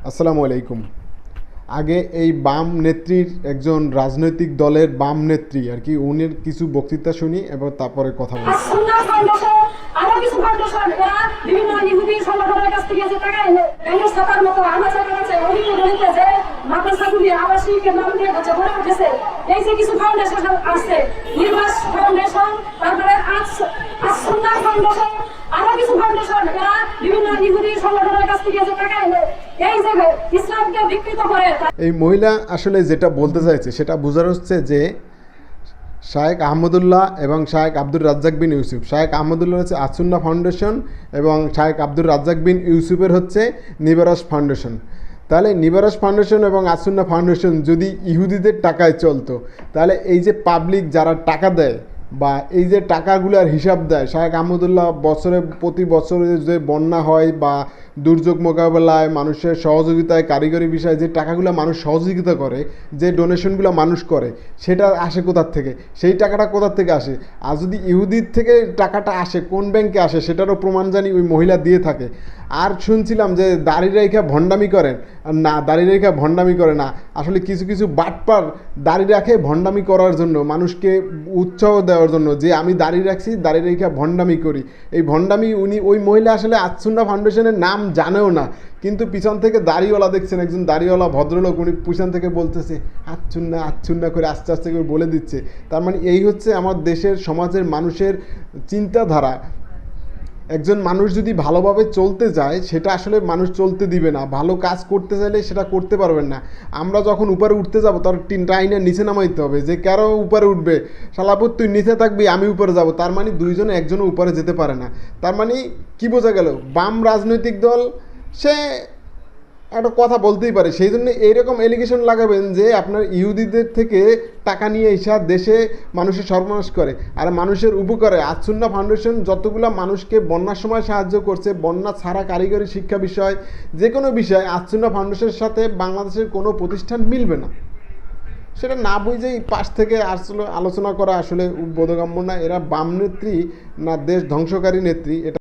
আসসালামু আলাইকুম। আগে এই বাম নেত্রীর একজন রাজনৈতিক দলের বাম নেত্রী আর কি উনির কিছু বক্তৃতা শুনি এবং তারপরে কথা বলছি। আরো কিছু ফাউন্ডেশন এরা বিভিন্ন ইহুদি সংগঠনের কাছ থেকে যে টাকা এনে ছাতার মতো আমাদের কাছে অনেক রয়েছে যে মাদ্রাসাগুলি আবাসিক নাম দিয়ে হচ্ছে গড়ে উঠেছে। এই যে কিছু ফাউন্ডেশন আছে, নির্বাস ফাউন্ডেশন, তারপরে আসুন্না ফাউন্ডেশন, আরো কিছু ফাউন্ডেশন এরা বিভিন্ন ইহুদি সংগঠনের কাছ থেকে যে টাকা এনে এই যে ইসলামকে বিকৃত করে। এই মহিলা আসলে যেটা বলতে চাইছে সেটা বোঝার হচ্ছে যে শায়েখ আহমদুল্লাহ এবং শায়েখ আব্দুর রাজ্জাক বিন ইউসুফ, শায়েখ আহমদুল্লাহ হচ্ছে আসুন্না ফাউন্ডেশন এবং শায়েখ আব্দুর রাজ্জাক বিন ইউসুফের হচ্ছে নিবারাস ফাউন্ডেশন। তাহলে নিবারাস ফাউন্ডেশন এবং আসুন্না ফাউন্ডেশন যদি ইহুদিদের টাকায় চলতো, তাহলে এই যে পাবলিক যারা টাকা দেয় বা এই যে টাকাগুলোর হিসাব দেয়, শায়েখ আহমদুল্লাহ প্রতি বছরে যে বন্যা হয় বা দুর্যোগ মোকাবেলায় মানুষের সহযোগিতায় কারিগরি বিষয়ে যে টাকাগুলো মানুষ সহযোগিতা করে, যে ডোনেশনগুলো মানুষ করে, সেটা আসে কোথার থেকে? সেই টাকাটা কোথার থেকে আসে? আর যদি ইহুদির থেকে টাকাটা আসে, কোন ব্যাংকে আসে সেটারও প্রমাণ জানি ওই মহিলা দিয়ে থাকে। আর শুনছিলাম যে দাড়ি রেখা ভণ্ডামি করেন, না দাড়ি রেখা ভণ্ডামি করে না, আসলে কিছু কিছু বাটপার দাড়ি রাখে ভণ্ডামি করার জন্য, মানুষকে উৎসাহ দেওয়ার জন্য যে আমি দাড়ি রাখছি, দাড়ি রেখা ভণ্ডামি করি। এই ভণ্ডামি ওই মহিলা আসলে আসুন্না ফাউন্ডেশনের নাম জানেও না, কিন্তু পিছন থেকে দাড়িওয়ালা দেখছেন, একজন দাড়িওয়ালা ভদ্রলোক, উনি পিছন থেকে বলতেছে আচ্ছুন্না আচ্ছুন্না করে আস্তে আস্তে করে বলে দিচ্ছে। তার মানে এই হচ্ছে আমার দেশের সমাজের মানুষের চিন্তাধারা। একজন মানুষ যদি ভালোভাবে চলতে যায় সেটা আসলে মানুষ চলতে দিবে না, ভালো কাজ করতে চাইলে সেটা করতে পারবেন না। আমরা যখন উপরে উঠতে যাবো তার টাইনে নিচে নামাইতে হবে, যে কারো উপরে উঠবে, শালাপুর তুই নিচে থাকবি আমি উপরে যাব, তার মানে দুইজনে একজনও উপরে যেতে পারে না। তার মানে কি বোঝা গেল? বাম রাজনৈতিক দল সে একটা কথা বলতেই পারে, সেই জন্য এইরকম এলিগেশন লাগাবেন যে আপনার ইহুদিদের থেকে টাকা নিয়ে এসে দেশে মানুষের সর্বনাশ করে আর মানুষের উপকারে। আসুন্না ফাউন্ডেশন যতগুলো মানুষকে বন্যার সময় সাহায্য করছে, বন্যা ছাড়া কারিগরি শিক্ষা বিষয় যে কোনো বিষয়, আসুন্না ফাউন্ডেশনের সাথে বাংলাদেশের কোনো প্রতিষ্ঠান মিলবে না। সেটা না বুঝেই পাশ থেকে আসলে আলোচনা করা আসলে বোধগম্য না। এরা বাম নেত্রী না দেশ ধ্বংসকারী নেত্রী, এটা